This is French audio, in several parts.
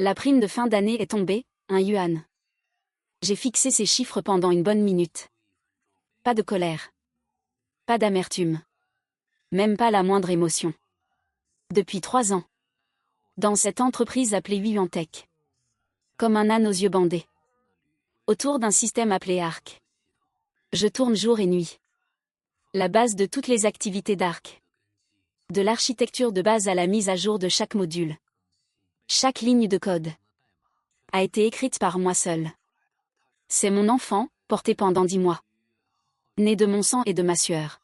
La prime de fin d'année est tombée, 1 yuan. J'ai fixé ces chiffres pendant une bonne minute. Pas de colère. Pas d'amertume. Même pas la moindre émotion. Depuis 3 ans. Dans cette entreprise appelée Yuantech. Comme un âne aux yeux bandés. Autour d'un système appelé Arc. Je tourne jour et nuit. La base de toutes les activités d'Arc. De l'architecture de base à la mise à jour de chaque module. Chaque ligne de code a été écrite par moi seul. C'est mon enfant, porté pendant 10 mois. Né de mon sang et de ma sueur.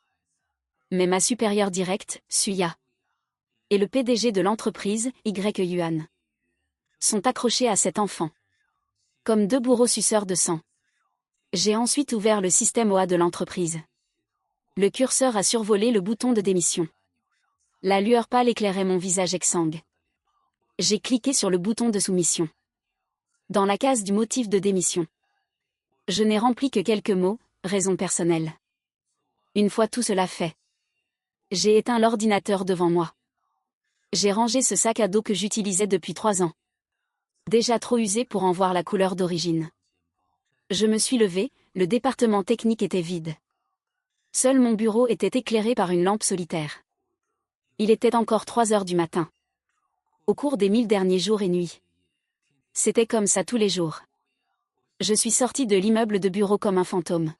Mais ma supérieure directe, Suya, et le PDG de l'entreprise, Y-Yuan, sont accrochés à cet enfant. Comme deux bourreaux suceurs de sang. J'ai ensuite ouvert le système OA de l'entreprise. Le curseur a survolé le bouton de démission. La lueur pâle éclairait mon visage exsangue. J'ai cliqué sur le bouton de soumission. Dans la case du motif de démission. Je n'ai rempli que quelques mots, raison personnelle. Une fois tout cela fait, j'ai éteint l'ordinateur devant moi. J'ai rangé ce sac à dos que j'utilisais depuis 3 ans. Déjà trop usé pour en voir la couleur d'origine. Je me suis levé, le département technique était vide. Seul mon bureau était éclairé par une lampe solitaire. Il était encore 3 heures du matin. Au cours des 1000 derniers jours et nuits. C'était comme ça tous les jours. Je suis sorti de l'immeuble de bureau comme un fantôme.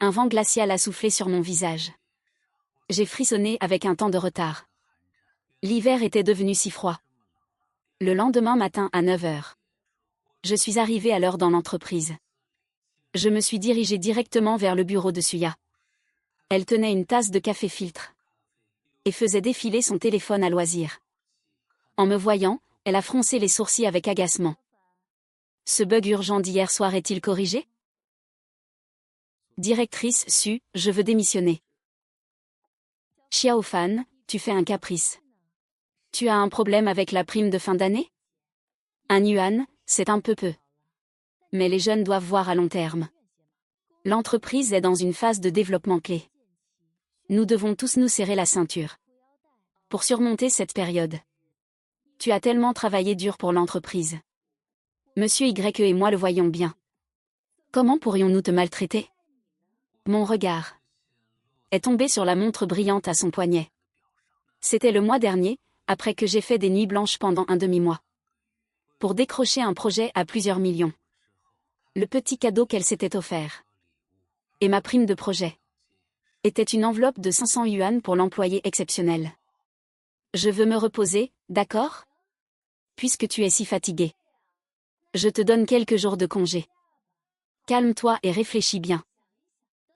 Un vent glacial a soufflé sur mon visage. J'ai frissonné avec un temps de retard. L'hiver était devenu si froid. Le lendemain matin à 9 heures. Je suis arrivé à l'heure dans l'entreprise. Je me suis dirigé directement vers le bureau de Suya. Elle tenait une tasse de café filtre. Et faisait défiler son téléphone à loisir. En me voyant, elle a froncé les sourcils avec agacement. Ce bug urgent d'hier soir est-il corrigé? Directrice Su, je veux démissionner. Xiao Fan, tu fais un caprice. Tu as un problème avec la prime de fin d'année? 1 yuan, c'est un peu peu. Mais les jeunes doivent voir à long terme. L'entreprise est dans une phase de développement clé. Nous devons tous nous serrer la ceinture. Pour surmonter cette période. Tu as tellement travaillé dur pour l'entreprise. Monsieur Y et moi le voyons bien. Comment pourrions-nous te maltraiter? Mon regard est tombé sur la montre brillante à son poignet. C'était le mois dernier, après que j'ai fait des nuits blanches pendant un demi-mois. Pour décrocher un projet à plusieurs millions. Le petit cadeau qu'elle s'était offert. Et ma prime de projet. Était une enveloppe de 500 yuan pour l'employé exceptionnel. Je veux me reposer, d'accord? Puisque tu es si fatigué. Je te donne quelques jours de congé. Calme-toi et réfléchis bien.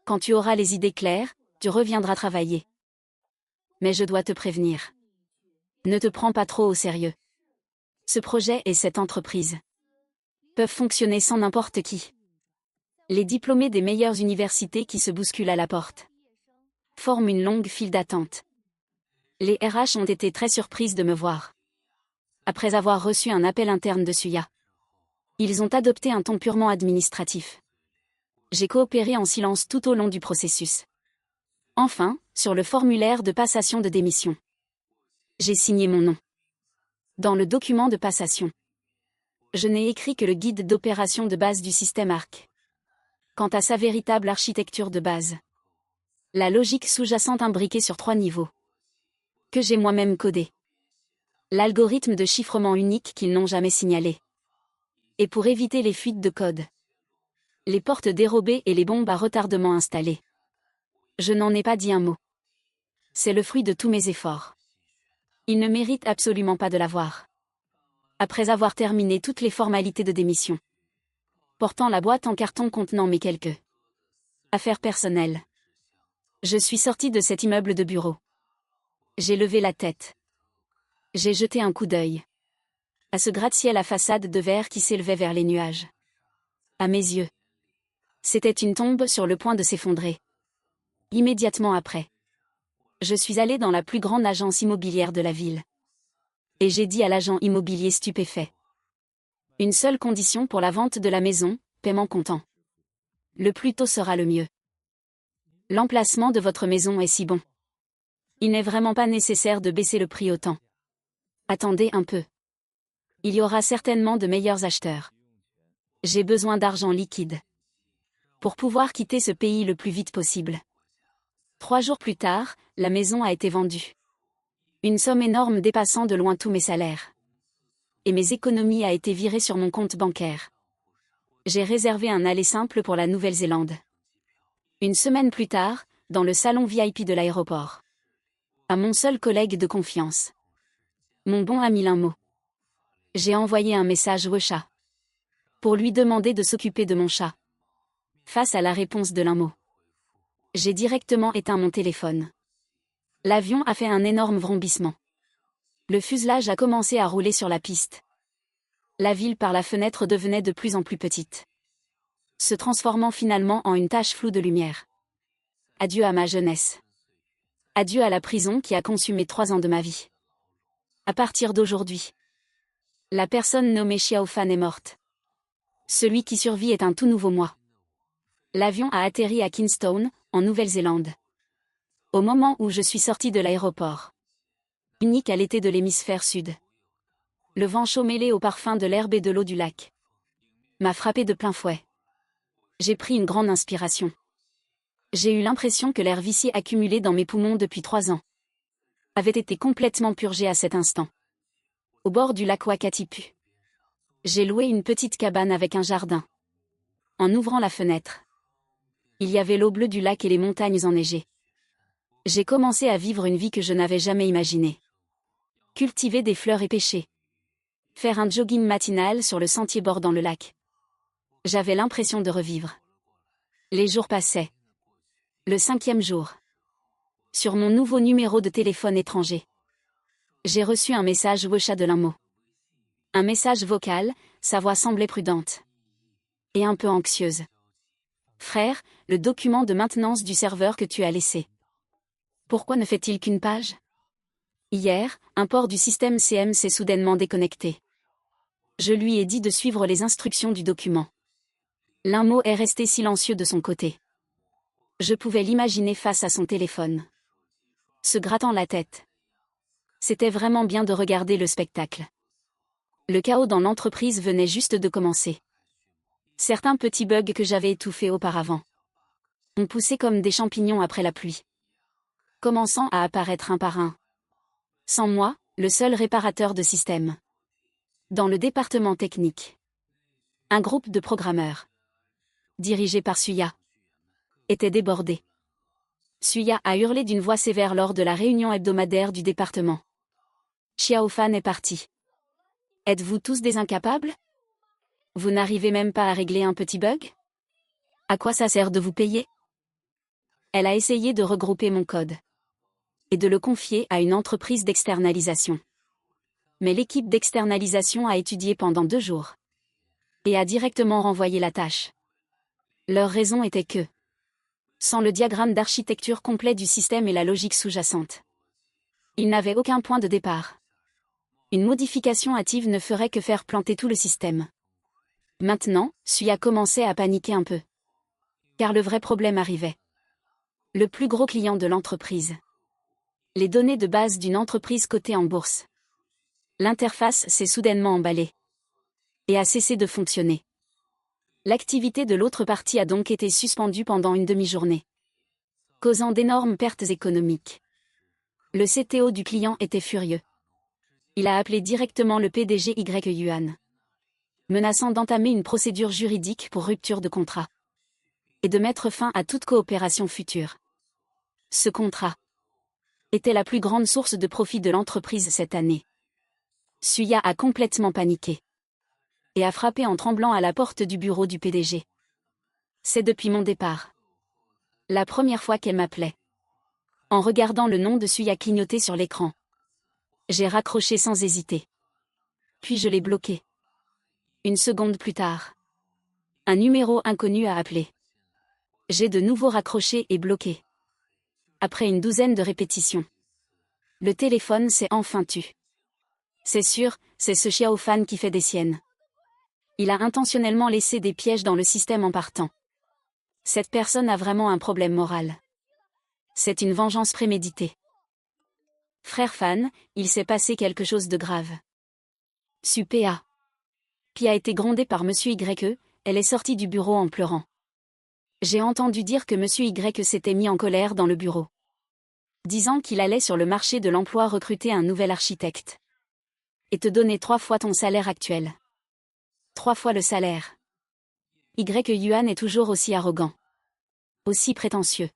Quand tu auras les idées claires, tu reviendras travailler. Mais je dois te prévenir. Ne te prends pas trop au sérieux. Ce projet et cette entreprise peuvent fonctionner sans n'importe qui. Les diplômés des meilleures universités qui se bousculent à la porte forment une longue file d'attente. Les RH ont été très surprises de me voir. Après avoir reçu un appel interne de Suya. Ils ont adopté un ton purement administratif. J'ai coopéré en silence tout au long du processus. Enfin, sur le formulaire de passation de démission. J'ai signé mon nom. Dans le document de passation. Je n'ai écrit que le guide d'opération de base du système Arc. Quant à sa véritable architecture de base. La logique sous-jacente imbriquée sur 3 niveaux. Que j'ai moi-même codé. L'algorithme de chiffrement unique qu'ils n'ont jamais signalé. Et pour éviter les fuites de code. Les portes dérobées et les bombes à retardement installées. Je n'en ai pas dit un mot. C'est le fruit de tous mes efforts. Il ne mérite absolument pas de l'avoir. Après avoir terminé toutes les formalités de démission. Portant la boîte en carton contenant mes quelques affaires personnelles. Je suis sorti de cet immeuble de bureau. J'ai levé la tête. J'ai jeté un coup d'œil. À ce gratte-ciel à façade de verre qui s'élevait vers les nuages. À mes yeux. C'était une tombe sur le point de s'effondrer. Immédiatement après. Je suis allé dans la plus grande agence immobilière de la ville. Et j'ai dit à l'agent immobilier stupéfait. Une seule condition pour la vente de la maison, paiement comptant. Le plus tôt sera le mieux. L'emplacement de votre maison est si bon. Il n'est vraiment pas nécessaire de baisser le prix autant. Attendez un peu. Il y aura certainement de meilleurs acheteurs. J'ai besoin d'argent liquide. Pour pouvoir quitter ce pays le plus vite possible. 3 jours plus tard, la maison a été vendue. Une somme énorme dépassant de loin tous mes salaires. Et mes économies a été virée sur mon compte bancaire. J'ai réservé un aller simple pour la Nouvelle-Zélande. Une semaine plus tard, dans le salon VIP de l'aéroport. À mon seul collègue de confiance. Mon bon ami Linmo. J'ai envoyé un message au chat. Pour lui demander de s'occuper de mon chat. Face à la réponse de Linmo. J'ai directement éteint mon téléphone. L'avion a fait un énorme vrombissement. Le fuselage a commencé à rouler sur la piste. La ville par la fenêtre devenait de plus en plus petite. Se transformant finalement en une tache floue de lumière. Adieu à ma jeunesse. Adieu à la prison qui a consumé 3 ans de ma vie. À partir d'aujourd'hui. La personne nommée Xiao Fan est morte. Celui qui survit est un tout nouveau moi. L'avion a atterri à Kingston, en Nouvelle-Zélande. Au moment où je suis sorti de l'aéroport. Unique à l'été de l'hémisphère sud. Le vent chaud mêlé au parfum de l'herbe et de l'eau du lac. M'a frappé de plein fouet. J'ai pris une grande inspiration. J'ai eu l'impression que l'air vicié accumulé dans mes poumons depuis 3 ans avait été complètement purgé à cet instant. Au bord du lac Wakatipu. J'ai loué une petite cabane avec un jardin. En ouvrant la fenêtre. Il y avait l'eau bleue du lac et les montagnes enneigées. J'ai commencé à vivre une vie que je n'avais jamais imaginée. Cultiver des fleurs et pêcher. Faire un jogging matinal sur le sentier bordant le lac. J'avais l'impression de revivre. Les jours passaient. Le 5e jour. Sur mon nouveau numéro de téléphone étranger. J'ai reçu un message WhatsApp de Linmo. Un message vocal, sa voix semblait prudente. Et un peu anxieuse. Frère, le document de maintenance du serveur que tu as laissé. Pourquoi ne fait-il qu'une page? Hier, un port du système CM s'est soudainement déconnecté. Je lui ai dit de suivre les instructions du document. Linmo est resté silencieux de son côté. Je pouvais l'imaginer face à son téléphone. Se grattant la tête. C'était vraiment bien de regarder le spectacle. Le chaos dans l'entreprise venait juste de commencer. Certains petits bugs que j'avais étouffés auparavant ont poussé comme des champignons après la pluie. Commençant à apparaître un par un. Sans moi, le seul réparateur de système. Dans le département technique. Un groupe de programmeurs. Dirigé par Suya. Était débordé. Suya a hurlé d'une voix sévère lors de la réunion hebdomadaire du département. Xiao Fan est parti. Êtes-vous tous des incapables? Vous n'arrivez même pas à régler un petit bug? À quoi ça sert de vous payer? Elle a essayé de regrouper mon code. Et de le confier à une entreprise d'externalisation. Mais l'équipe d'externalisation a étudié pendant 2 jours. Et a directement renvoyé la tâche. Leur raison était que, sans le diagramme d'architecture complet du système et la logique sous-jacente, ils n'avaient aucun point de départ. Une modification hâtive ne ferait que faire planter tout le système. Maintenant, Suya commençait à paniquer un peu. Car le vrai problème arrivait. Le plus gros client de l'entreprise. Les données de base d'une entreprise cotée en bourse. L'interface s'est soudainement emballée. Et a cessé de fonctionner. L'activité de l'autre partie a donc été suspendue pendant une demi-journée. Causant d'énormes pertes économiques. Le CTO du client était furieux. Il a appelé directement le PDG Y Yuan. Menaçant d'entamer une procédure juridique pour rupture de contrat. Et de mettre fin à toute coopération future. Ce contrat était la plus grande source de profit de l'entreprise cette année. Suya a complètement paniqué. Et a frappé en tremblant à la porte du bureau du PDG. C'est depuis mon départ. La première fois qu'elle m'appelait. En regardant le nom de Suya clignoter sur l'écran. J'ai raccroché sans hésiter. Puis je l'ai bloqué. Une seconde plus tard. Un numéro inconnu a appelé. J'ai de nouveau raccroché et bloqué. Après une douzaine de répétitions. Le téléphone s'est enfin tu. C'est sûr, c'est ce Xiao Fan qui fait des siennes. Il a intentionnellement laissé des pièges dans le système en partant. Cette personne a vraiment un problème moral. C'est une vengeance préméditée. Frère Fan, il s'est passé quelque chose de grave. Super. Pi a été grondée par Monsieur Y, elle est sortie du bureau en pleurant. J'ai entendu dire que Monsieur Y s'était mis en colère dans le bureau, disant qu'il allait sur le marché de l'emploi recruter un nouvel architecte. Et te donner 3 fois ton salaire actuel. 3 fois le salaire. Yuan est toujours aussi arrogant. Aussi prétentieux.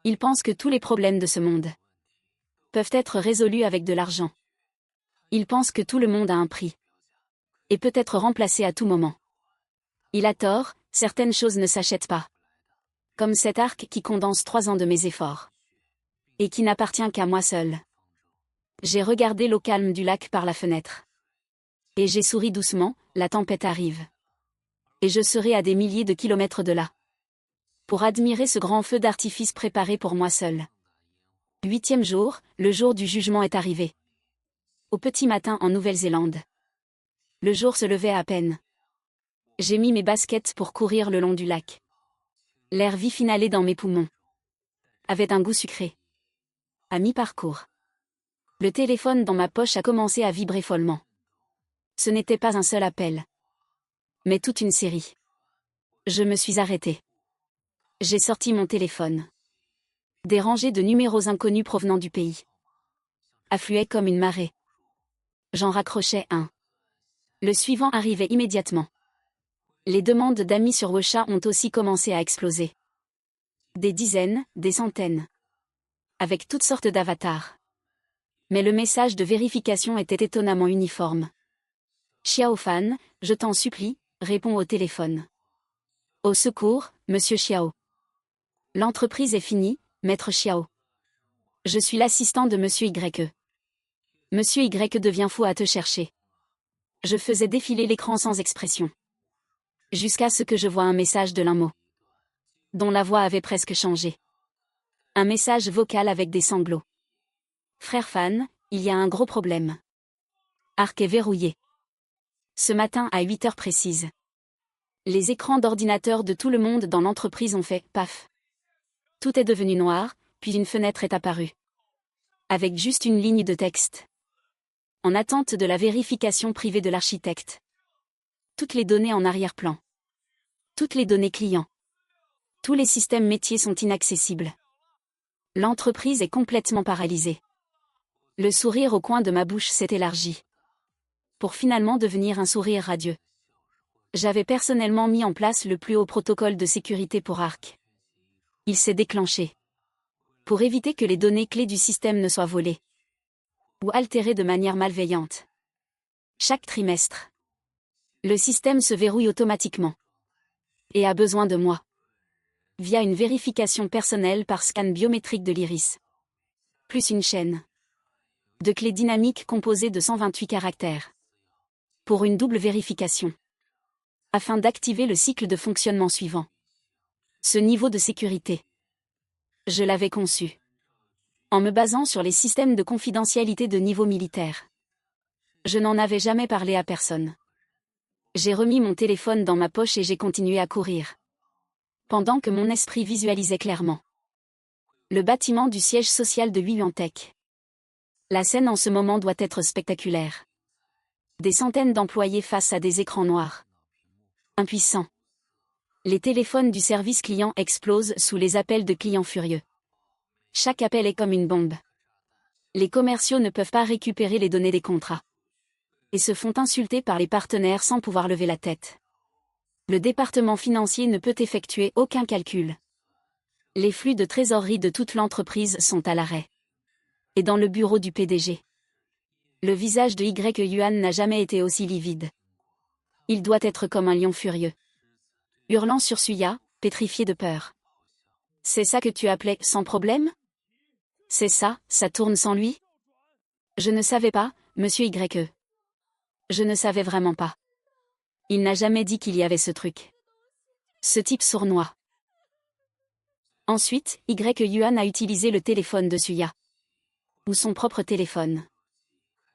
Il pense que tous les problèmes de ce monde peuvent être résolus avec de l'argent. Il pense que tout le monde a un prix. Et peut être remplacé à tout moment. Il a tort, certaines choses ne s'achètent pas. Comme cet arc qui condense 3 ans de mes efforts. Et qui n'appartient qu'à moi seul. J'ai regardé l'eau calme du lac par la fenêtre. Et j'ai souri doucement, la tempête arrive. Et je serai à des milliers de kilomètres de là. Pour admirer ce grand feu d'artifice préparé pour moi seul. 8e jour, le jour du jugement est arrivé. Au petit matin en Nouvelle-Zélande. Le jour se levait à peine. J'ai mis mes baskets pour courir le long du lac. L'air vif inhalé dans mes poumons avait un goût sucré. À mi-parcours. Le téléphone dans ma poche a commencé à vibrer follement. Ce n'était pas un seul appel. Mais toute une série. Je me suis arrêtée. J'ai sorti mon téléphone. Des rangées de numéros inconnus provenant du pays affluaient comme une marée. J'en raccrochais un. Le suivant arrivait immédiatement. Les demandes d'amis sur WeChat ont aussi commencé à exploser. Des dizaines, des centaines. Avec toutes sortes d'avatars. Mais le message de vérification était étonnamment uniforme. Xiao Fan, je t'en supplie, réponds au téléphone. Au secours, monsieur Xiao. L'entreprise est finie, maître Xiao. Je suis l'assistant de monsieur Y. Monsieur Y devient fou à te chercher. Je faisais défiler l'écran sans expression. Jusqu'à ce que je voie un message de l'un mot. Dont la voix avait presque changé. Un message vocal avec des sanglots. Frère Fan, il y a un gros problème. Arc est verrouillé. Ce matin à 8 heures précises. Les écrans d'ordinateur de tout le monde dans l'entreprise ont fait « paf ». Tout est devenu noir, puis une fenêtre est apparue. Avec juste une ligne de texte. En attente de la vérification privée de l'architecte. Toutes les données en arrière-plan. Toutes les données clients. Tous les systèmes métiers sont inaccessibles. L'entreprise est complètement paralysée. Le sourire au coin de ma bouche s'est élargi. Pour finalement devenir un sourire radieux. J'avais personnellement mis en place le plus haut protocole de sécurité pour Arc. Il s'est déclenché. Pour éviter que les données clés du système ne soient volées. Ou altérées de manière malveillante. Chaque trimestre. Le système se verrouille automatiquement. Et a besoin de moi. Via une vérification personnelle par scan biométrique de l'iris. Plus une chaîne. De clés dynamiques composées de 128 caractères. Pour une double vérification. Afin d'activer le cycle de fonctionnement suivant. Ce niveau de sécurité. Je l'avais conçu. En me basant sur les systèmes de confidentialité de niveau militaire. Je n'en avais jamais parlé à personne. J'ai remis mon téléphone dans ma poche et j'ai continué à courir. Pendant que mon esprit visualisait clairement. Le bâtiment du siège social de Yuantech. La scène en ce moment doit être spectaculaire. Des centaines d'employés face à des écrans noirs. Impuissants. Les téléphones du service client explosent sous les appels de clients furieux. Chaque appel est comme une bombe. Les commerciaux ne peuvent pas récupérer les données des contrats. Et se font insulter par les partenaires sans pouvoir lever la tête. Le département financier ne peut effectuer aucun calcul. Les flux de trésorerie de toute l'entreprise sont à l'arrêt. Et dans le bureau du PDG. Le visage de Yuan n'a jamais été aussi livide. Il doit être comme un lion furieux. Hurlant sur Suya, pétrifié de peur. C'est ça que tu appelais sans problème? C'est ça, ça tourne sans lui? Je ne savais pas, monsieur Y. Je ne savais vraiment pas. Il n'a jamais dit qu'il y avait ce truc. Ce type sournois. Ensuite, Yuan a utilisé le téléphone de Suya. Ou son propre téléphone.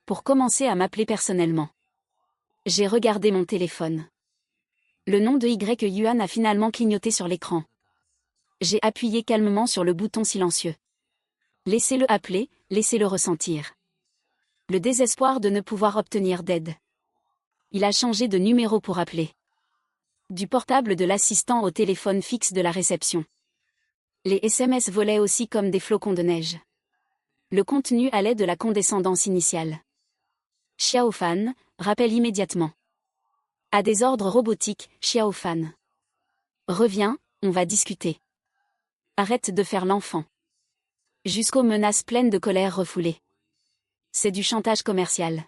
Pour commencer à m'appeler personnellement. J'ai regardé mon téléphone. Le nom de Yuan a finalement clignoté sur l'écran. J'ai appuyé calmement sur le bouton silencieux. Laissez-le appeler, laissez-le ressentir. Le désespoir de ne pouvoir obtenir d'aide. Il a changé de numéro pour appeler. Du portable de l'assistant au téléphone fixe de la réception. Les SMS volaient aussi comme des flocons de neige. Le contenu allait de la condescendance initiale. Xiao Fan, rappelle immédiatement. À des ordres robotiques, Xiao Fan. Reviens, on va discuter. Arrête de faire l'enfant. Jusqu'aux menaces pleines de colère refoulées. C'est du chantage commercial.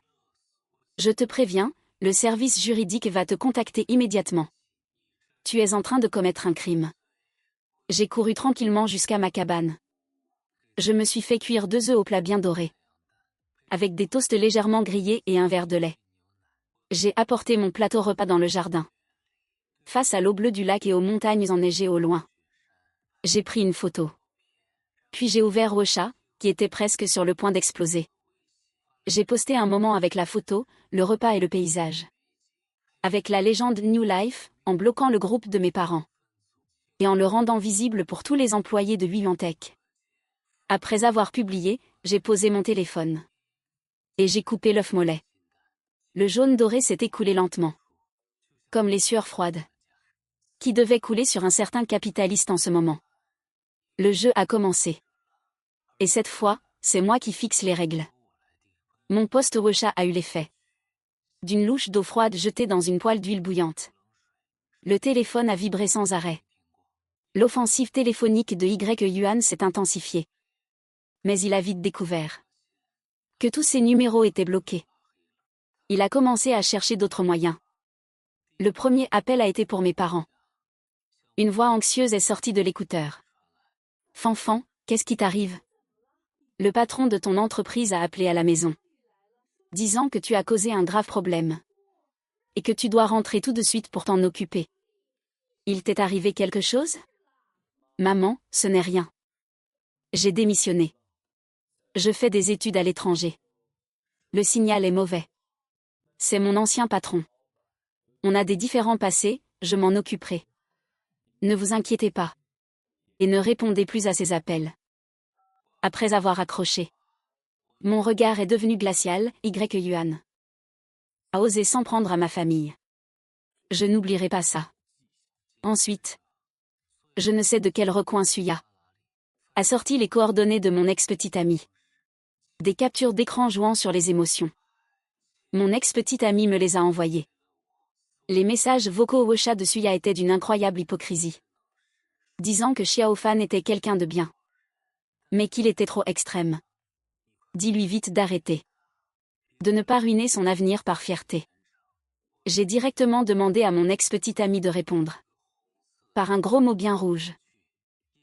Je te préviens, le service juridique va te contacter immédiatement. Tu es en train de commettre un crime. J'ai couru tranquillement jusqu'à ma cabane. Je me suis fait cuire 2 œufs au plat bien dorés. Avec des toasts légèrement grillés et un verre de lait. J'ai apporté mon plateau repas dans le jardin. Face à l'eau bleue du lac et aux montagnes enneigées au loin. J'ai pris une photo. Puis j'ai ouvert WeChat, qui était presque sur le point d'exploser. J'ai posté un moment avec la photo, le repas et le paysage. Avec la légende New Life, en bloquant le groupe de mes parents. Et en le rendant visible pour tous les employés de Huantech. Après avoir publié, j'ai posé mon téléphone. Et j'ai coupé l'œuf mollet. Le jaune doré s'est écoulé lentement. Comme les sueurs froides. Qui devaient couler sur un certain capitaliste en ce moment. Le jeu a commencé. Et cette fois, c'est moi qui fixe les règles. Mon post WeChat a eu l'effet. D'une louche d'eau froide jetée dans une poêle d'huile bouillante. Le téléphone a vibré sans arrêt. L'offensive téléphonique de Yuan s'est intensifiée. Mais il a vite découvert que tous ses numéros étaient bloqués. Il a commencé à chercher d'autres moyens. Le premier appel a été pour mes parents. Une voix anxieuse est sortie de l'écouteur. Fanfan, qu'est-ce qui t'arrive? Le patron de ton entreprise a appelé à la maison. Disant que tu as causé un grave problème. Et que tu dois rentrer tout de suite pour t'en occuper. Il t'est arrivé quelque chose? Maman, ce n'est rien. J'ai démissionné. Je fais des études à l'étranger. Le signal est mauvais. C'est mon ancien patron. On a des différends passés, je m'en occuperai. Ne vous inquiétez pas. Et ne répondez plus à ses appels. Après avoir accroché. Mon regard est devenu glacial, Yuan. A osé s'en prendre à ma famille. Je n'oublierai pas ça. Ensuite. Je ne sais de quel recoin Suya. A sorti les coordonnées de mon ex-petite amie. Des captures d'écran jouant sur les émotions. Mon ex-petite amie me les a envoyées. Les messages vocaux WeChat de Suya étaient d'une incroyable hypocrisie. Disant que Xiao Fan était quelqu'un de bien. Mais qu'il était trop extrême. Dis-lui vite d'arrêter. De ne pas ruiner son avenir par fierté. J'ai directement demandé à mon ex-petite amie de répondre. Par un gros mot bien rouge.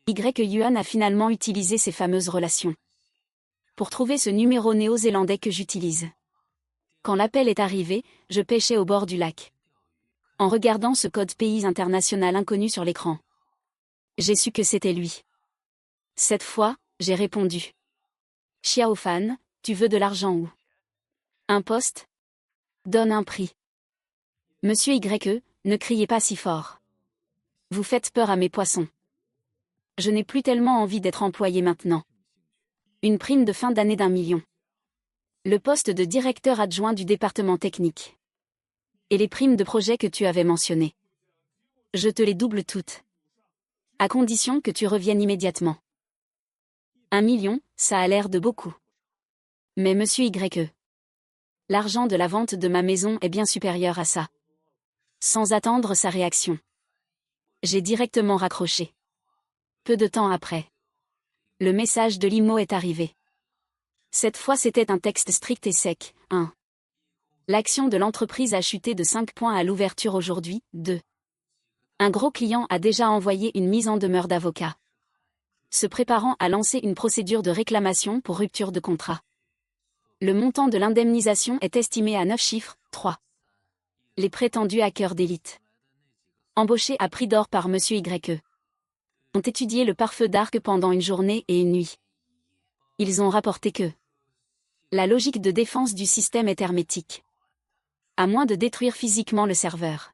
Yuan a finalement utilisé ces fameuses relations. Pour trouver ce numéro néo-zélandais que j'utilise. Quand l'appel est arrivé, je pêchais au bord du lac. En regardant ce code pays international inconnu sur l'écran. J'ai su que c'était lui. Cette fois, j'ai répondu. Xiao Fan, tu veux de l'argent ou un poste? Donne un prix. Monsieur YE, ne criez pas si fort. Vous faites peur à mes poissons. Je n'ai plus tellement envie d'être employé maintenant. Une prime de fin d'année d'1 million. Le poste de directeur adjoint du département technique. Et les primes de projet que tu avais mentionnées. Je te les double toutes. À condition que tu reviennes immédiatement. 1 million, ça a l'air de beaucoup. Mais monsieur YE. L'argent de la vente de ma maison est bien supérieur à ça. Sans attendre sa réaction. J'ai directement raccroché. Peu de temps après. Le message de l'IMO est arrivé. Cette fois c'était un texte strict et sec. 1. L'action de l'entreprise a chuté de 5 points à l'ouverture aujourd'hui. 2. Un gros client a déjà envoyé une mise en demeure d'avocat. Se préparant à lancer une procédure de réclamation pour rupture de contrat. Le montant de l'indemnisation est estimé à 9 chiffres. 3. Les prétendus hackers d'élite. Embauchés à prix d'or par monsieur YE. Ont étudié le pare-feu d'Arc pendant une journée et une nuit. Ils ont rapporté que la logique de défense du système est hermétique. À moins de détruire physiquement le serveur.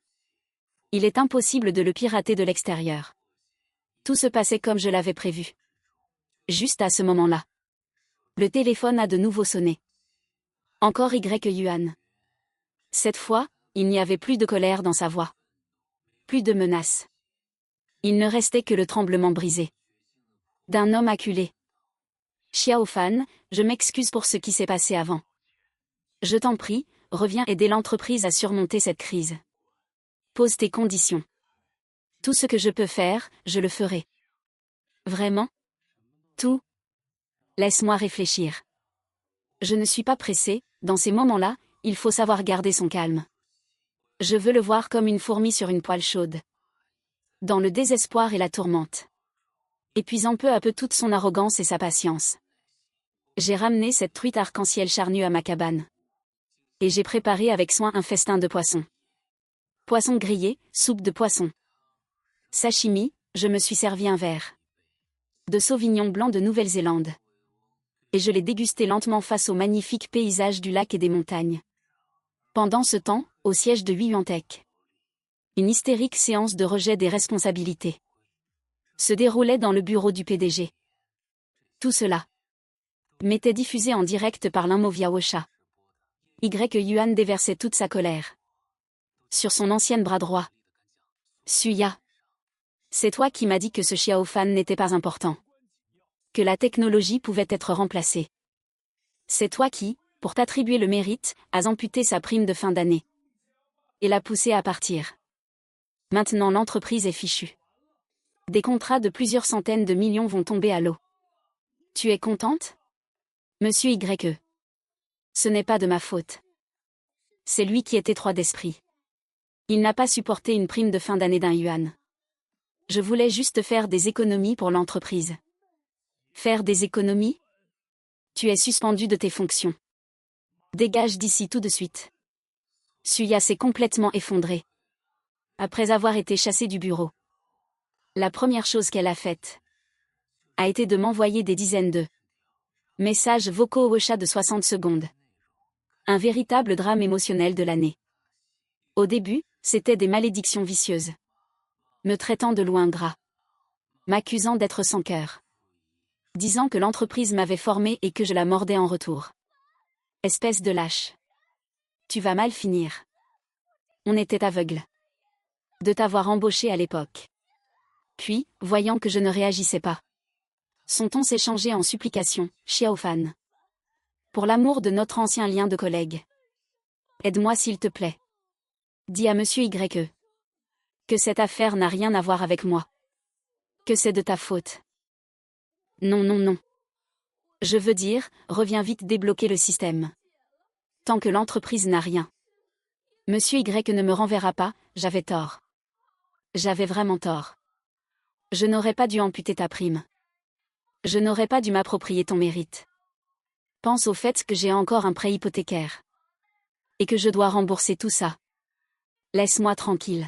Il est impossible de le pirater de l'extérieur. Tout se passait comme je l'avais prévu. Juste à ce moment-là. Le téléphone a de nouveau sonné. Encore Yuan. Cette fois, il n'y avait plus de colère dans sa voix. Plus de menaces. Il ne restait que le tremblement brisé d'un homme acculé. Xiao Fan, je m'excuse pour ce qui s'est passé avant. Je t'en prie, reviens aider l'entreprise à surmonter cette crise. Pose tes conditions. Tout ce que je peux faire, je le ferai. Vraiment? Tout? Laisse-moi réfléchir. Je ne suis pas pressé, dans ces moments-là, il faut savoir garder son calme. Je veux le voir comme une fourmi sur une poêle chaude. Dans le désespoir et la tourmente. Épuisant peu à peu toute son arrogance et sa patience. J'ai ramené cette truite arc-en-ciel charnue à ma cabane. Et j'ai préparé avec soin un festin de poissons. Poisson grillé, soupe de poisson. Sashimi, je me suis servi un verre de sauvignon blanc de Nouvelle-Zélande. Et je l'ai dégusté lentement face au magnifique paysage du lac et des montagnes. Pendant ce temps, au siège de Yuantech, une hystérique séance de rejet des responsabilités se déroulait dans le bureau du PDG. Tout cela m'était diffusé en direct par l'Inmovia Osha. Yuan déversait toute sa colère sur son ancien bras droit. Suya. C'est toi qui m'as dit que ce Xiao Fan n'était pas important. Que la technologie pouvait être remplacée. C'est toi qui, pour t'attribuer le mérite, as amputé sa prime de fin d'année. Et l'as poussé à partir. Maintenant l'entreprise est fichue. Des contrats de plusieurs centaines de millions vont tomber à l'eau. Tu es contente? Monsieur YE. Ce n'est pas de ma faute. C'est lui qui est étroit d'esprit. Il n'a pas supporté une prime de fin d'année d'1 yuan. Je voulais juste faire des économies pour l'entreprise. Faire des économies? Tu es suspendu de tes fonctions. Dégage d'ici tout de suite. Suya s'est complètement effondrée. Après avoir été chassée du bureau. La première chose qu'elle a faite a été de m'envoyer des dizaines de messages vocaux au chat de 60 secondes. Un véritable drame émotionnel de l'année. Au début, c'était des malédictions vicieuses. Me traitant de loup ingrat. M'accusant d'être sans cœur. Disant que l'entreprise m'avait formé et que je la mordais en retour. Espèce de lâche. Tu vas mal finir. On était aveugle de t'avoir embauché à l'époque. Puis, voyant que je ne réagissais pas. Son ton s'est changé en supplication, Xiao Fan. Pour l'amour de notre ancien lien de collègue. Aide-moi s'il te plaît. Dis à monsieur YE. Que cette affaire n'a rien à voir avec moi. Que c'est de ta faute. Non, non, non. Je veux dire, reviens vite débloquer le système. Tant que l'entreprise n'a rien. Monsieur Y ne me renverra pas, j'avais tort. J'avais vraiment tort. Je n'aurais pas dû amputer ta prime. Je n'aurais pas dû m'approprier ton mérite. Pense au fait que j'ai encore un prêt hypothécaire. Et que je dois rembourser tout ça. Laisse-moi tranquille.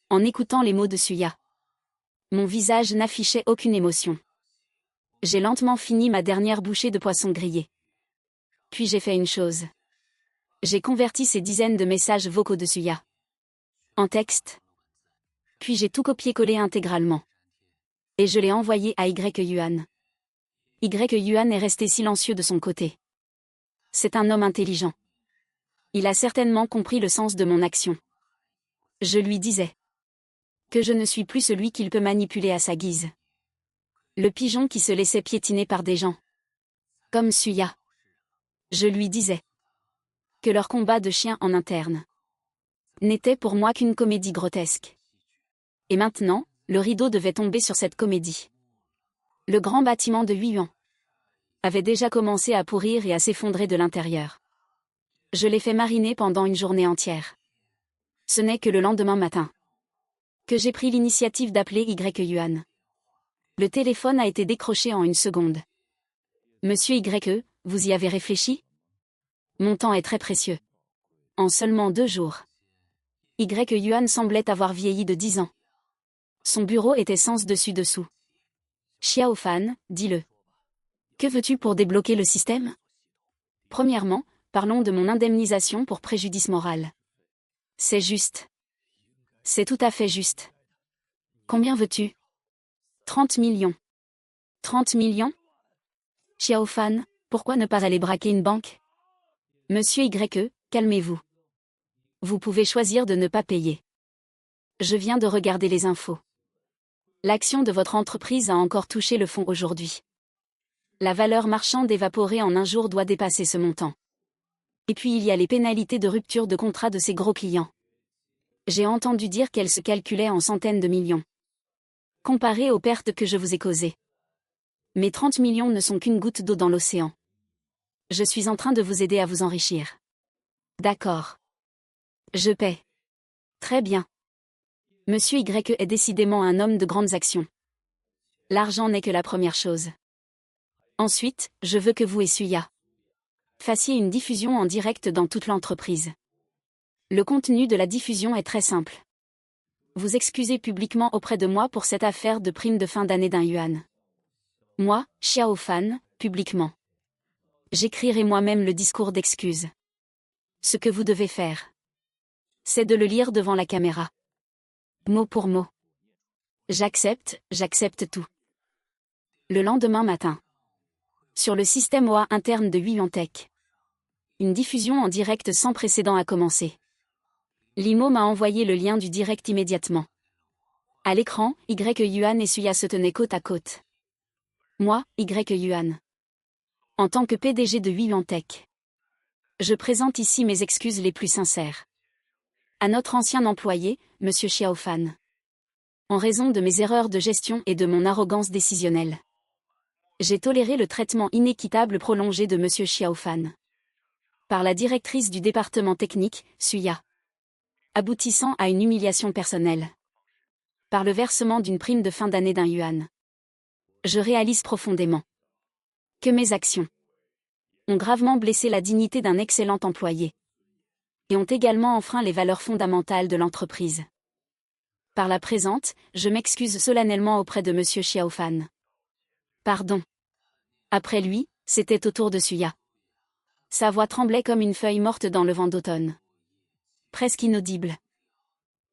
En écoutant les mots de Suya. Mon visage n'affichait aucune émotion. J'ai lentement fini ma dernière bouchée de poisson grillé. Puis j'ai fait une chose. J'ai converti ces dizaines de messages vocaux de Suya en texte. Puis j'ai tout copié-collé intégralement. Et je l'ai envoyé à Yuan. Yuan est resté silencieux de son côté. C'est un homme intelligent. Il a certainement compris le sens de mon action. Je lui disais que je ne suis plus celui qu'il peut manipuler à sa guise. Le pigeon qui se laissait piétiner par des gens. Comme Suya. Je lui disais que leur combat de chien en interne n'était pour moi qu'une comédie grotesque. Et maintenant, le rideau devait tomber sur cette comédie. Le grand bâtiment de Yuan avait déjà commencé à pourrir et à s'effondrer de l'intérieur. Je l'ai fait mariner pendant une journée entière. Ce n'est que le lendemain matin que j'ai pris l'initiative d'appeler Yuan. Le téléphone a été décroché en une seconde. Monsieur YE, vous y avez réfléchi? Mon temps est très précieux. En seulement 2 jours. Yuan semblait avoir vieilli de 10 ans. Son bureau était sens dessus-dessous. Xiao Fan, dis-le. Que veux-tu pour débloquer le système? Premièrement, parlons de mon indemnisation pour préjudice moral. C'est juste. C'est tout à fait juste. Combien veux-tu? 30 millions. 30 millions? Xiao Fan, pourquoi ne pas aller braquer une banque? Monsieur YE, calmez-vous. Vous pouvez choisir de ne pas payer. Je viens de regarder les infos. L'action de votre entreprise a encore touché le fond aujourd'hui. La valeur marchande évaporée en un jour doit dépasser ce montant. Et puis il y a les pénalités de rupture de contrat de ces gros clients. J'ai entendu dire qu'elles se calculaient en centaines de millions. Comparé aux pertes que je vous ai causées. Mes 30 millions ne sont qu'une goutte d'eau dans l'océan. Je suis en train de vous aider à vous enrichir. D'accord. Je paie. Très bien. Monsieur Y est décidément un homme de grandes actions. L'argent n'est que la première chose. Ensuite, je veux que vous et Suya fassiez une diffusion en direct dans toute l'entreprise. Le contenu de la diffusion est très simple. Vous excusez publiquement auprès de moi pour cette affaire de prime de fin d'année d'un yuan. Moi, Xiao Fan, publiquement. J'écrirai moi-même le discours d'excuse. Ce que vous devez faire, c'est de le lire devant la caméra. Mot pour mot. J'accepte tout. Le lendemain matin. Sur le système OA interne de Yuantech. Une diffusion en direct sans précédent a commencé. Limo m'a envoyé le lien du direct immédiatement. À l'écran, Y Yuan et Suya se tenaient côte à côte. Moi, Y Yuan. En tant que PDG de Yuantech. Je présente ici mes excuses les plus sincères. À notre ancien employé, Monsieur Xiaofan. En raison de mes erreurs de gestion et de mon arrogance décisionnelle. J'ai toléré le traitement inéquitable prolongé de Monsieur Xiaofan. Par la directrice du département technique, Suya. Aboutissant à une humiliation personnelle. Par le versement d'une prime de fin d'année d'un yuan. Je réalise profondément que mes actions ont gravement blessé la dignité d'un excellent employé et ont également enfreint les valeurs fondamentales de l'entreprise. Par la présente, je m'excuse solennellement auprès de Monsieur Xiaofan. Pardon. Après lui, c'était au tour de Suya. Sa voix tremblait comme une feuille morte dans le vent d'automne. Presque inaudible.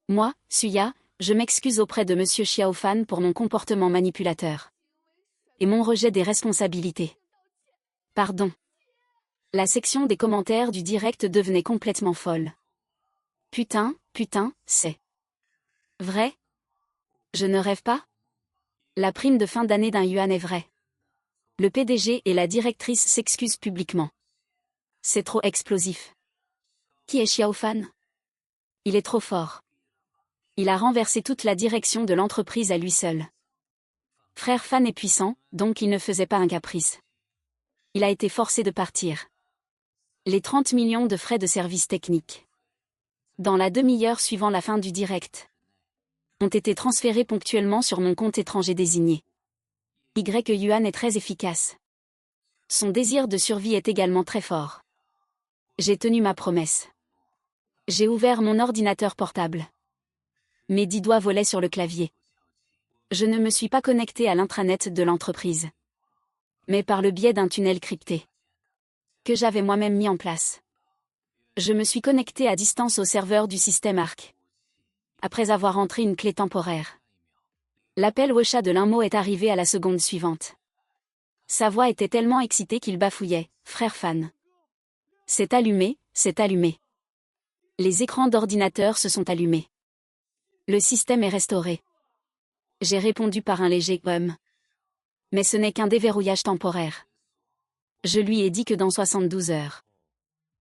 Moi, Suya, je m'excuse auprès de Monsieur Xiaofan pour mon comportement manipulateur. Et mon rejet des responsabilités. Pardon. La section des commentaires du direct devenait complètement folle. Putain, c'est vrai? Je ne rêve pas? La prime de fin d'année d'un yuan est vraie. Le PDG et la directrice s'excusent publiquement. C'est trop explosif. Qui est Xiaofan? Il est trop fort. Il a renversé toute la direction de l'entreprise à lui seul. Frère Fan est puissant, donc il ne faisait pas un caprice. Il a été forcé de partir. Les 30 millions de frais de service technique. Dans la demi-heure suivant la fin du direct. Ont été transférés ponctuellement sur mon compte étranger désigné. Y Yuan est très efficace. Son désir de survie est également très fort. J'ai tenu ma promesse. J'ai ouvert mon ordinateur portable. Mes 10 doigts volaient sur le clavier. Je ne me suis pas connecté à l'intranet de l'entreprise. Mais par le biais d'un tunnel crypté. Que j'avais moi-même mis en place. Je me suis connecté à distance au serveur du système ARC. Après avoir entré une clé temporaire. L'appel Wesha de l'Inmo est arrivé à la seconde suivante. Sa voix était tellement excitée qu'il bafouillait, frère Fan. C'est allumé, c'est allumé. Les écrans d'ordinateur se sont allumés. Le système est restauré. J'ai répondu par un léger mais ce n'est qu'un déverrouillage temporaire. Je lui ai dit que dans 72 heures.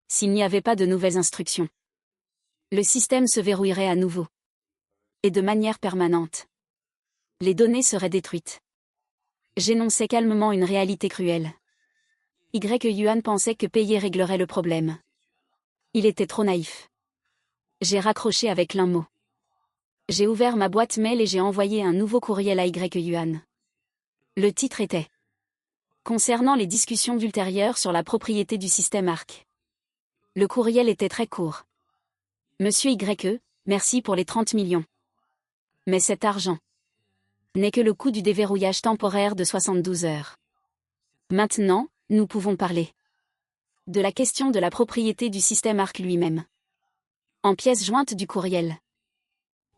S'il n'y avait pas de nouvelles instructions. Le système se verrouillerait à nouveau. Et de manière permanente. Les données seraient détruites. J'énonçais calmement une réalité cruelle. Y Yuan pensait que payer réglerait le problème. Il était trop naïf. J'ai raccroché avec l'Inmo. J'ai ouvert ma boîte mail et j'ai envoyé un nouveau courriel à Y Yuan. Le titre était concernant les discussions ultérieures sur la propriété du système ARC. Le courriel était très court. Monsieur Y, merci pour les 30 millions. Mais cet argent n'est que le coût du déverrouillage temporaire de 72 heures. Maintenant, nous pouvons parler de la question de la propriété du système ARC lui-même. En pièce jointe du courriel,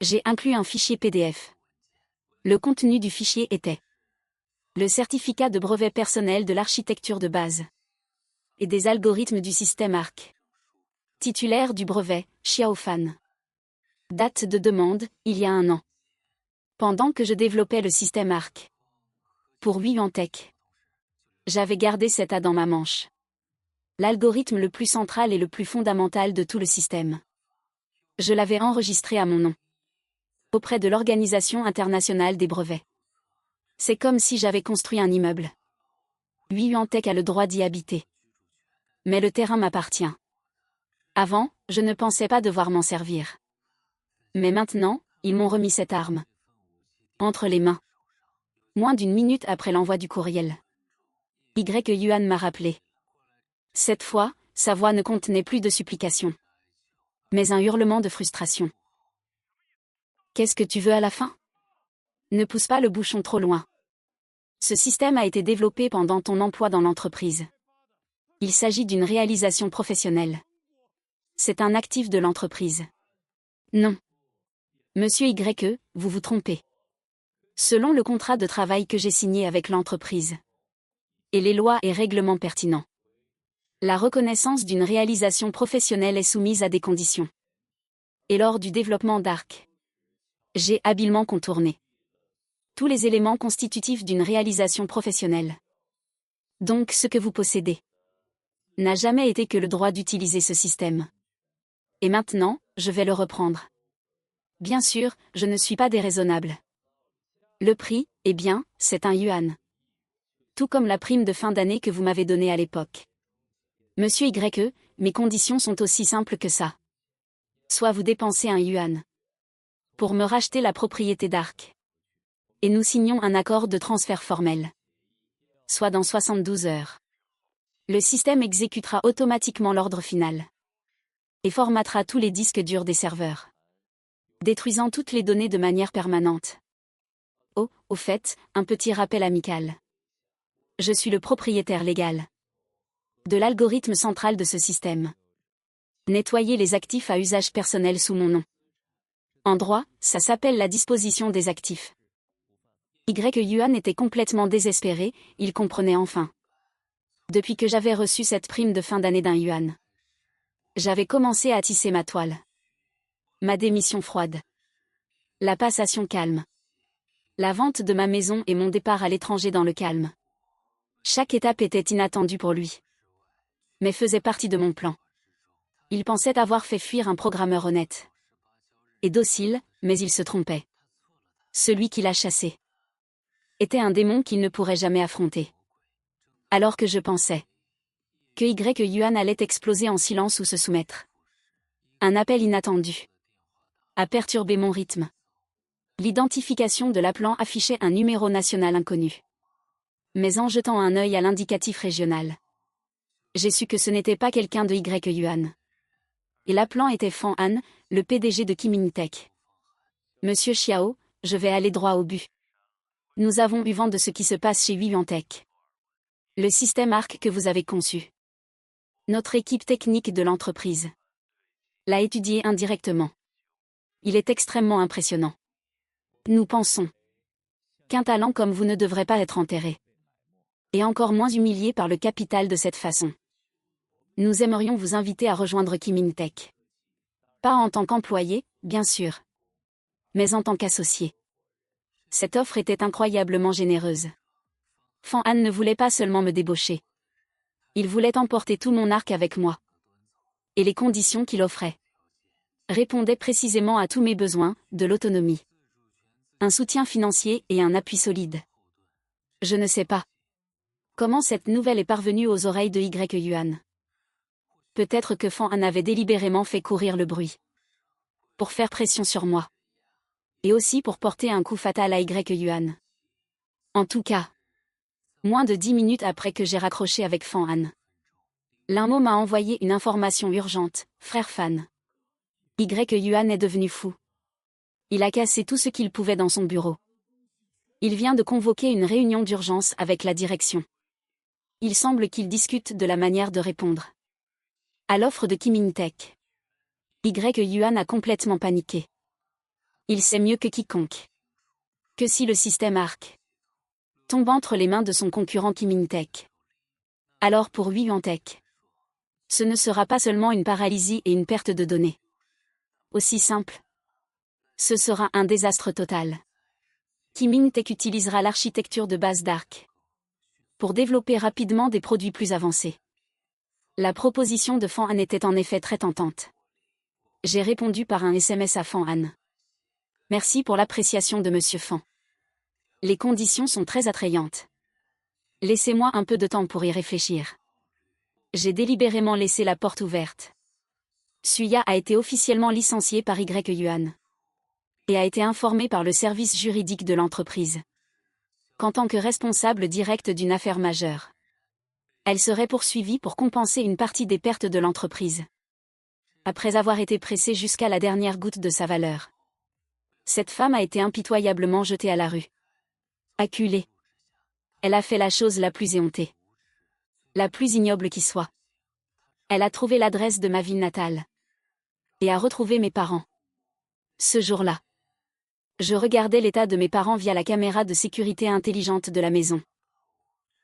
j'ai inclus un fichier PDF. Le contenu du fichier était le certificat de brevet personnel de l'architecture de base et des algorithmes du système ARC. Titulaire du brevet, Xiao Fan. Date de demande, il y a 1 an. Pendant que je développais le système ARC. Pour Yuantech. J'avais gardé cet A dans ma manche. L'algorithme le plus central et le plus fondamental de tout le système. Je l'avais enregistré à mon nom. Auprès de l'Organisation internationale des brevets. C'est comme si j'avais construit un immeuble. Yuantech a le droit d'y habiter. Mais le terrain m'appartient. Avant, je ne pensais pas devoir m'en servir. Mais maintenant, ils m'ont remis cette arme. Entre les mains. Moins d'1 minute après l'envoi du courriel. Yuan m'a rappelé. Cette fois, sa voix ne contenait plus de supplication. Mais un hurlement de frustration. Qu'est-ce que tu veux à la fin? Ne pousse pas le bouchon trop loin. Ce système a été développé pendant ton emploi dans l'entreprise. Il s'agit d'une réalisation professionnelle. C'est un actif de l'entreprise. Non. Monsieur Y, vous vous trompez. Selon le contrat de travail que j'ai signé avec l'entreprise. Et les lois et règlements pertinents. La reconnaissance d'une réalisation professionnelle est soumise à des conditions. Et lors du développement d'ARC, j'ai habilement contourné tous les éléments constitutifs d'une réalisation professionnelle. Donc ce que vous possédez n'a jamais été que le droit d'utiliser ce système. Et maintenant, je vais le reprendre. Bien sûr, je ne suis pas déraisonnable. Le prix, eh bien, c'est 1 yuan. Tout comme la prime de fin d'année que vous m'avez donnée à l'époque. Monsieur Y, mes conditions sont aussi simples que ça. Soit vous dépensez 1 yuan pour me racheter la propriété d'Arc. Et nous signons un accord de transfert formel. Soit dans 72 heures. Le système exécutera automatiquement l'ordre final. Et formatera tous les disques durs des serveurs. Détruisant toutes les données de manière permanente. Oh, au fait, un petit rappel amical. Je suis le propriétaire légal de l'algorithme central de ce système. Nettoyer les actifs à usage personnel sous mon nom. En droit, ça s'appelle la disposition des actifs. Yuan était complètement désespéré, il comprenait enfin. Depuis que j'avais reçu cette prime de fin d'année d'1 yuan. J'avais commencé à tisser ma toile. Ma démission froide. La passation calme. La vente de ma maison et mon départ à l'étranger dans le calme. Chaque étape était inattendue pour lui. Mais faisait partie de mon plan. Il pensait avoir fait fuir un programmeur honnête. Et docile, mais il se trompait. Celui qui l'a chassé était un démon qu'il ne pourrait jamais affronter. Alors que je pensais que Yuan allait exploser en silence ou se soumettre. Un appel inattendu a perturbé mon rythme. L'identification de l'appelant affichait un numéro national inconnu. Mais en jetant un œil à l'indicatif régional, j'ai su que ce n'était pas quelqu'un de Yuan. Et l'appelant était Fan Han, le PDG de Kimintech. Monsieur Xiao, je vais aller droit au but. Nous avons eu vent de ce qui se passe chez Yuantech. Le système ARC que vous avez conçu. Notre équipe technique de l'entreprise l'a étudié indirectement. Il est extrêmement impressionnant. Nous pensons qu'un talent comme vous ne devrait pas être enterré. Et encore moins humilié par le capital de cette façon. Nous aimerions vous inviter à rejoindre Kimintech. Pas en tant qu'employé, bien sûr. Mais en tant qu'associé. Cette offre était incroyablement généreuse. Fan Han ne voulait pas seulement me débaucher. Il voulait emporter tout mon arc avec moi. Et les conditions qu'il offrait répondaient précisément à tous mes besoins, de l'autonomie. Un soutien financier et un appui solide. Je ne sais pas comment cette nouvelle est parvenue aux oreilles de Yuan. Peut-être que Fan Han avait délibérément fait courir le bruit. Pour faire pression sur moi. Et aussi pour porter un coup fatal à Yuan. En tout cas, moins de 10 minutes après que j'ai raccroché avec Fan Han. L'un m'a envoyé une information urgente, frère Fan. Yuan est devenu fou. Il a cassé tout ce qu'il pouvait dans son bureau. Il vient de convoquer une réunion d'urgence avec la direction. Il semble qu'il discute de la manière de répondre à l'offre de Kimintech. Yuan a complètement paniqué. Il sait mieux que quiconque que si le système ARC tombe entre les mains de son concurrent Kimintech. Alors pour Yuantech, Ce ne sera pas seulement une paralysie et une perte de données. Aussi simple. Ce sera un désastre total. Kim Tech utilisera l'architecture de base d'Arc pour développer rapidement des produits plus avancés. La proposition de Fan Han était en effet très tentante. J'ai répondu par un SMS à Fan Han. Merci pour l'appréciation de Monsieur Fan. Les conditions sont très attrayantes. Laissez-moi un peu de temps pour y réfléchir. J'ai délibérément laissé la porte ouverte. Suya a été officiellement licencié par Y Yuan et a été informé par le service juridique de l'entreprise qu'en tant que responsable direct d'une affaire majeure, elle serait poursuivie pour compenser une partie des pertes de l'entreprise. Après avoir été pressée jusqu'à la dernière goutte de sa valeur, cette femme a été impitoyablement jetée à la rue. Acculée. Elle a fait la chose la plus éhontée, la plus ignoble qui soit. Elle a trouvé l'adresse de ma ville natale et a retrouvé mes parents. Ce jour-là, je regardais l'état de mes parents via la caméra de sécurité intelligente de la maison.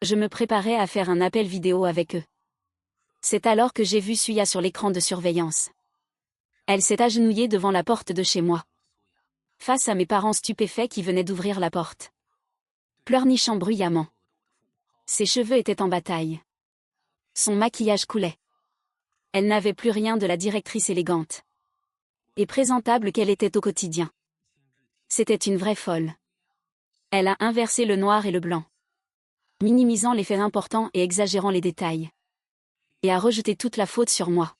Je me préparais à faire un appel vidéo avec eux. C'est alors que j'ai vu Suya sur l'écran de surveillance. Elle s'est agenouillée devant la porte de chez moi, face à mes parents stupéfaits qui venaient d'ouvrir la porte, pleurnichant bruyamment. Ses cheveux étaient en bataille. Son maquillage coulait. Elle n'avait plus rien de la directrice élégante et présentable qu'elle était au quotidien. C'était une vraie folle. Elle a inversé le noir et le blanc, minimisant les faits importants et exagérant les détails, et a rejeté toute la faute sur moi.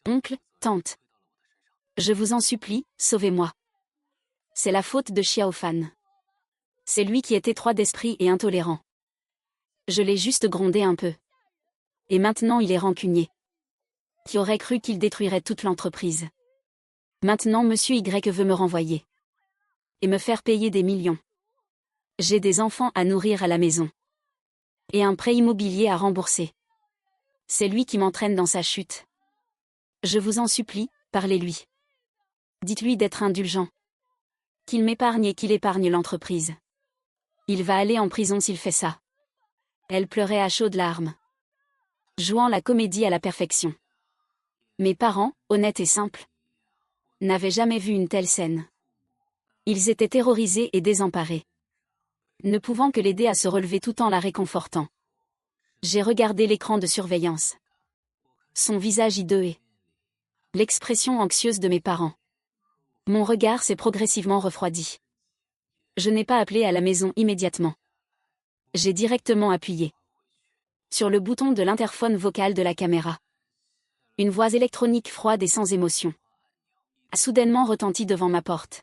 Oncle, tante. Je vous en supplie, sauvez-moi. C'est la faute de Xiao Fan. C'est lui qui est étroit d'esprit et intolérant. Je l'ai juste grondé un peu. Et maintenant il est rancunier. Qui aurait cru qu'il détruirait toute l'entreprise? Maintenant Monsieur Y veut me renvoyer. Et me faire payer des millions. J'ai des enfants à nourrir à la maison. Et un prêt immobilier à rembourser. C'est lui qui m'entraîne dans sa chute. Je vous en supplie, parlez-lui. Dites-lui d'être indulgent. Qu'il m'épargne et qu'il épargne l'entreprise. Il va aller en prison s'il fait ça. Elle pleurait à chaudes larmes, jouant la comédie à la perfection. Mes parents, honnêtes et simples, n'avaient jamais vu une telle scène. Ils étaient terrorisés et désemparés, ne pouvant que l'aider à se relever tout en la réconfortant. J'ai regardé l'écran de surveillance. Son visage hideux et l'expression anxieuse de mes parents. Mon regard s'est progressivement refroidi. Je n'ai pas appelé à la maison immédiatement. J'ai directement appuyé sur le bouton de l'interphone vocal de la caméra. Une voix électronique froide et sans émotion a soudainement retenti devant ma porte.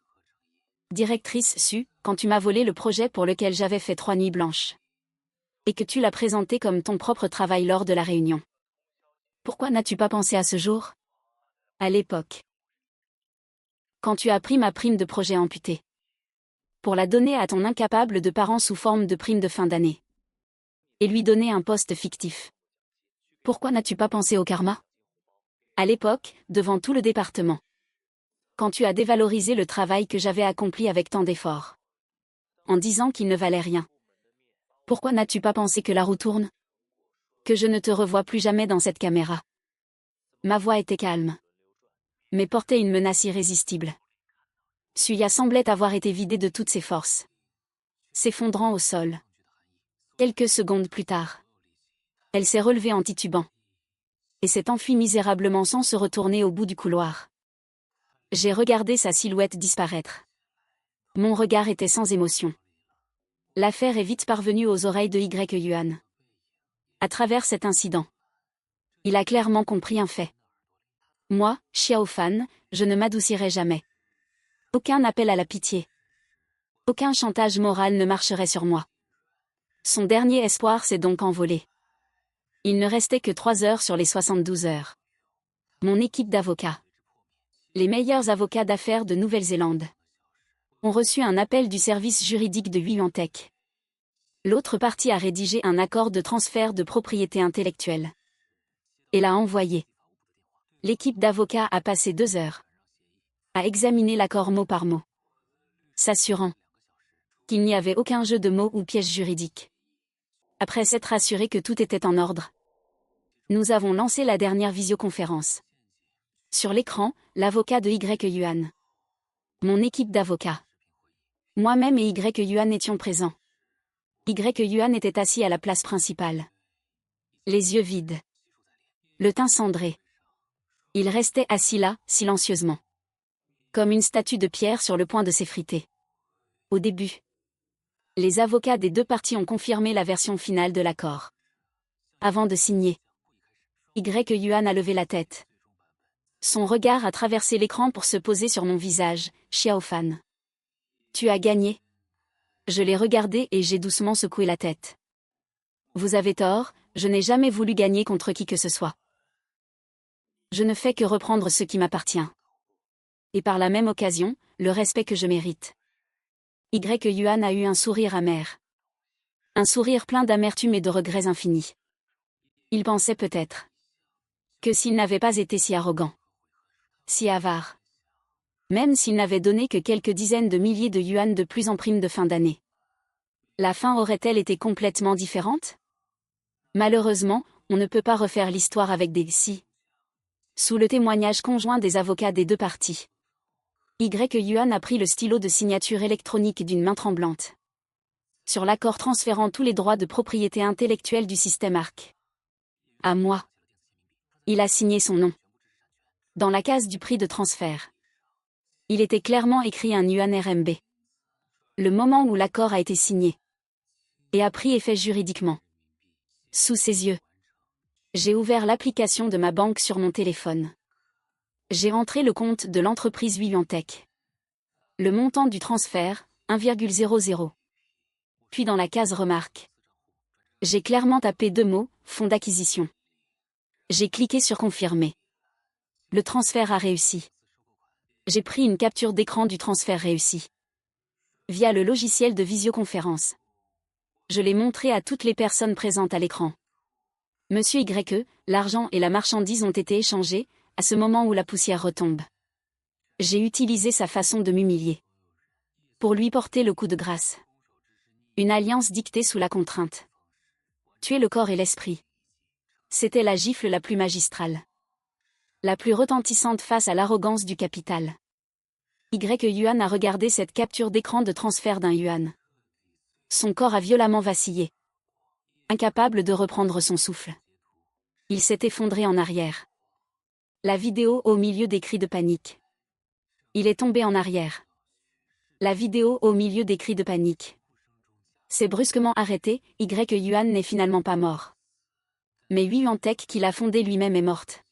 Directrice Su, quand tu m'as volé le projet pour lequel j'avais fait 3 nuits blanches, et que tu l'as présenté comme ton propre travail lors de la réunion, pourquoi n'as-tu pas pensé à ce jour? À l'époque, quand tu as pris ma prime de projet amputée, pour la donner à ton incapable de parent sous forme de prime de fin d'année, et lui donner un poste fictif. Pourquoi n'as-tu pas pensé au karma? À l'époque, devant tout le département, quand tu as dévalorisé le travail que j'avais accompli avec tant d'efforts, en disant qu'il ne valait rien. Pourquoi n'as-tu pas pensé que la roue tourne? Que je ne te revois plus jamais dans cette caméra. Ma voix était calme, mais portait une menace irrésistible. Suya semblait avoir été vidée de toutes ses forces, s'effondrant au sol. Quelques secondes plus tard, elle s'est relevée en titubant, et s'est enfuie misérablement sans se retourner au bout du couloir. J'ai regardé sa silhouette disparaître. Mon regard était sans émotion. L'affaire est vite parvenue aux oreilles de Y Yuan. À travers cet incident, il a clairement compris un fait. Moi, Xiao Fan, je ne m'adoucirai jamais. Aucun appel à la pitié. Aucun chantage moral ne marcherait sur moi. Son dernier espoir s'est donc envolé. Il ne restait que 3 heures sur les 72 heures. Mon équipe d'avocats, les meilleurs avocats d'affaires de Nouvelle-Zélande, ont reçu un appel du service juridique de Yuan Tech. L'autre partie a rédigé un accord de transfert de propriété intellectuelle et l'a envoyé. L'équipe d'avocats a passé 2 heures à examiner l'accord mot par mot, s'assurant qu'il n'y avait aucun jeu de mots ou piège juridique. Après s'être assuré que tout était en ordre, Nous avons lancé la dernière visioconférence. Sur l'écran, l'avocat de Y Yuan. Mon équipe d'avocats. Moi-même et Y Yuan étions présents. Y Yuan était assis à la place principale. Les yeux vides. Le teint cendré. Il restait assis là, silencieusement. Comme une statue de pierre sur le point de s'effriter. Au début. Les avocats des deux parties ont confirmé la version finale de l'accord. Avant de signer. Y Yuan a levé la tête. Son regard a traversé l'écran pour se poser sur mon visage, Xiaofan. Tu as gagné. Je l'ai regardé et j'ai doucement secoué la tête. Vous avez tort, je n'ai jamais voulu gagner contre qui que ce soit. Je ne fais que reprendre ce qui m'appartient. Et par la même occasion, le respect que je mérite. Y Yuan a eu un sourire amer. Un sourire plein d'amertume et de regrets infinis. Il pensait peut-être que s'il n'avait pas été si arrogant, si avare, même s'il n'avait donné que quelques dizaines de milliers de yuan de plus en prime de fin d'année, la fin aurait-elle été complètement différente? Malheureusement, on ne peut pas refaire l'histoire avec des si. Sous le témoignage conjoint des avocats des deux parties, Y Yuan a pris le stylo de signature électronique d'une main tremblante. Sur l'accord transférant tous les droits de propriété intellectuelle du système ARC. À moi. Il a signé son nom. Dans la case du prix de transfert. Il était clairement écrit un yuan RMB. Le moment où l'accord a été signé. Et a pris effet juridiquement. Sous ses yeux. J'ai ouvert l'application de ma banque sur mon téléphone. J'ai entré le compte de l'entreprise Yuantech. Le montant du transfert, 1,00. Puis dans la case remarque. J'ai clairement tapé deux mots, fonds d'acquisition. J'ai cliqué sur confirmer. Le transfert a réussi. J'ai pris une capture d'écran du transfert réussi. Via le logiciel de visioconférence. Je l'ai montré à toutes les personnes présentes à l'écran. Monsieur Y, l'argent et la marchandise ont été échangés, à ce moment où la poussière retombe. J'ai utilisé sa façon de m'humilier. Pour lui porter le coup de grâce. Une alliance dictée sous la contrainte. Tuer le corps et l'esprit. C'était la gifle la plus magistrale. La plus retentissante face à l'arrogance du capital. Y Yuan a regardé cette capture d'écran de transfert d'un yuan. Son corps a violemment vacillé. Incapable de reprendre son souffle. Il s'est effondré en arrière. La vidéo au milieu des cris de panique. Il est tombé en arrière. La vidéo au milieu des cris de panique. C'est brusquement arrêté, Y Yuan n'est finalement pas mort. Mais Yuantech qu'il a fondé lui-même est morte.